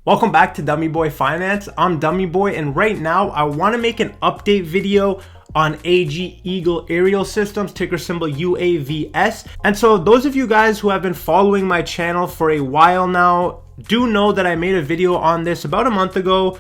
Welcome back to Dummy Boy Finance. I'm Dummy Boy, and right now I want to make an update video on AgEagle aerial systems, ticker symbol UAVS. And so those of you guys who have been following my channel for a while now do know that I made a video on this about a month ago.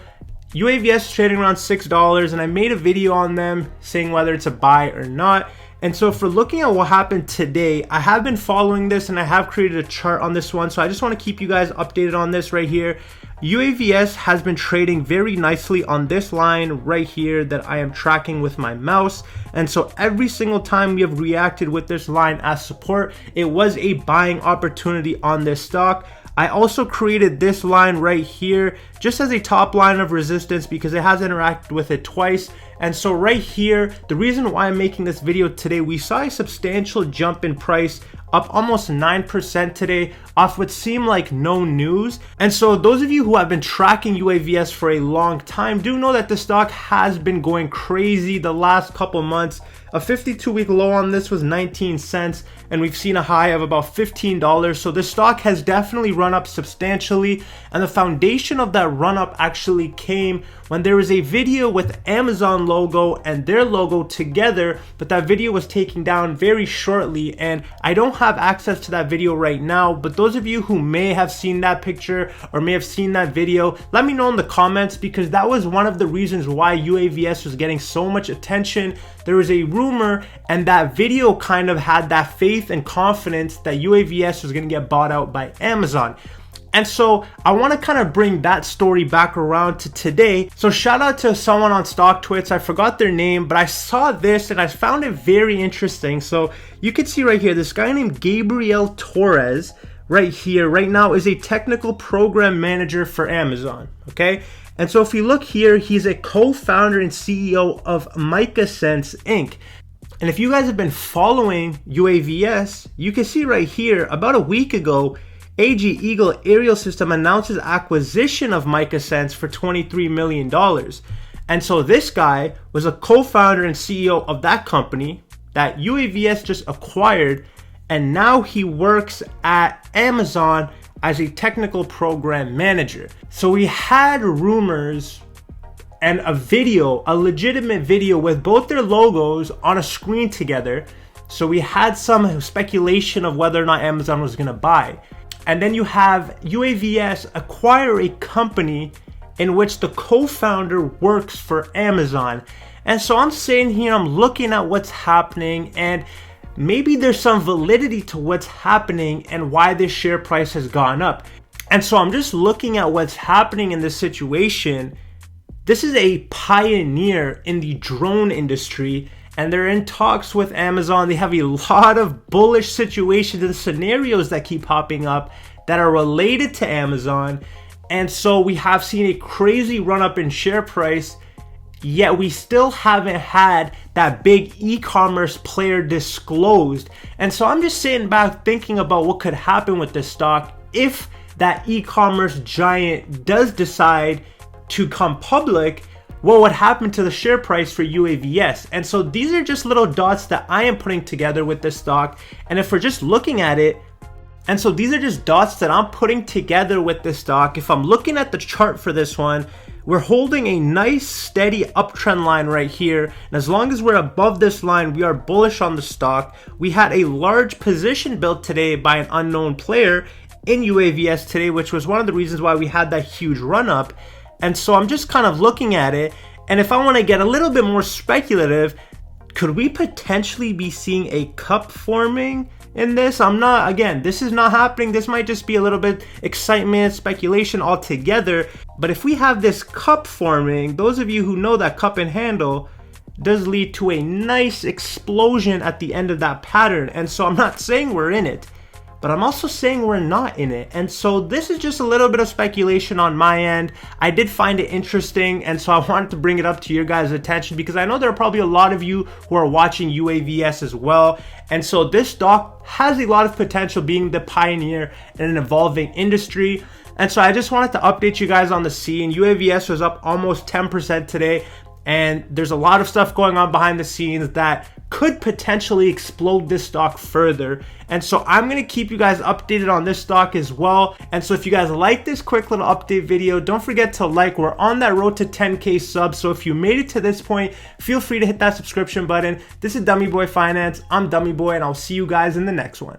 UAVS trading around $6, and I made a video on them saying whether it's a buy or not. And so for looking at what happened today, I have been following this and I have created a chart on this one. So I just want to keep you guys updated on this right here. UAVS has been trading very nicely on this line right here that I am tracking with my mouse. And so every single time we have reacted with this line as support, it was a buying opportunity on this stock. I also created this line right here just as a top line of resistance because it has interacted with it twice. And so right here, the reason why I'm making this video today, we saw a substantial jump in price, up almost 9% today off what seemed like no news. And so those of you who have been tracking UAVS for a long time do know that the stock has been going crazy the last couple months. A 52-week low on this was 19 cents, and we've seen a high of about $15. So the stock has definitely run up substantially, and the foundation of that run up actually came when there was a video with Amazon logo and their logo together, but that video was taken down very shortly, and I don't have access to that video right now. But those of you who may have seen that picture or may have seen that video, let me know in the comments, because that was one of the reasons why UAVS was getting so much attention. There was a rumor, and that video kind of had that faith and confidence that UAVS was going to get bought out by Amazon. And so I want to kind of bring that story back around to today. So shout out to someone on StockTwits, I forgot their name, but I saw this and I found it very interesting. So you can see right here, this guy named Gabriel Torres right here right now is a technical program manager for Amazon, okay? And so if you look here, he's a co-founder and CEO of MicaSense Inc. And if you guys have been following UAVS, you can see right here, about a week ago, AgEagle Aerial System announces acquisition of MicaSense for $23 million. And so this guy was a co-founder and CEO of that company that UAVS just acquired, and now he works at Amazon as a technical program manager. So we had rumors and a video, a legitimate video with both their logos on a screen together. So we had some speculation of whether or not Amazon was gonna buy. And then you have UAVS acquire a company in which the co-founder works for Amazon. And so I'm sitting here, I'm looking at what's happening, and maybe there's some validity to what's happening and why this share price has gone up. And so I'm just looking at what's happening in this situation. This is a pioneer in the drone industry, and they're in talks with Amazon. They have a lot of bullish situations and scenarios that keep popping up that are related to Amazon. And so we have seen a crazy run up in share price, yet we still haven't had that big e-commerce player disclosed. And so I'm just sitting back thinking about what could happen with this stock if that e-commerce giant does decide to come public. What would happen to the share price for UAVS? And so these are just little dots that I am putting together with this stock. And if we're just looking at it, and so these are just dots that I'm putting together with this stock. If I'm looking at the chart for this one, we're holding a nice steady uptrend line right here. And as long as we're above this line, we are bullish on the stock. We had a large position built today by an unknown player in UAVS today, which was one of the reasons why we had that huge run up. And so I'm just kind of looking at it, and if I want to get a little bit more speculative, could we potentially be seeing a cup forming in this? I'm not, again, this is not happening. This might just be a little bit excitement, speculation altogether. But if we have this cup forming, those of you who know that cup and handle does lead to a nice explosion at the end of that pattern. And so I'm not saying we're in it, but I'm also saying we're not in it. And so this is just a little bit of speculation on my end. I did find it interesting, and so I wanted to bring it up to your guys' attention because I know there are probably a lot of you who are watching UAVS as well. And so this stock has a lot of potential being the pioneer in an evolving industry. And so I just wanted to update you guys on the scene. UAVS was up almost 10% today, and there's a lot of stuff going on behind the scenes that could potentially explode this stock further. And so I'm going to keep you guys updated on this stock as well. And so if you guys like this quick little update video, don't forget to like. We're on that road to 10K subs. So if you made it to this point, feel free to hit that subscription button. This is Dummy Boy Finance. I'm Dummy Boy, and I'll see you guys in the next one.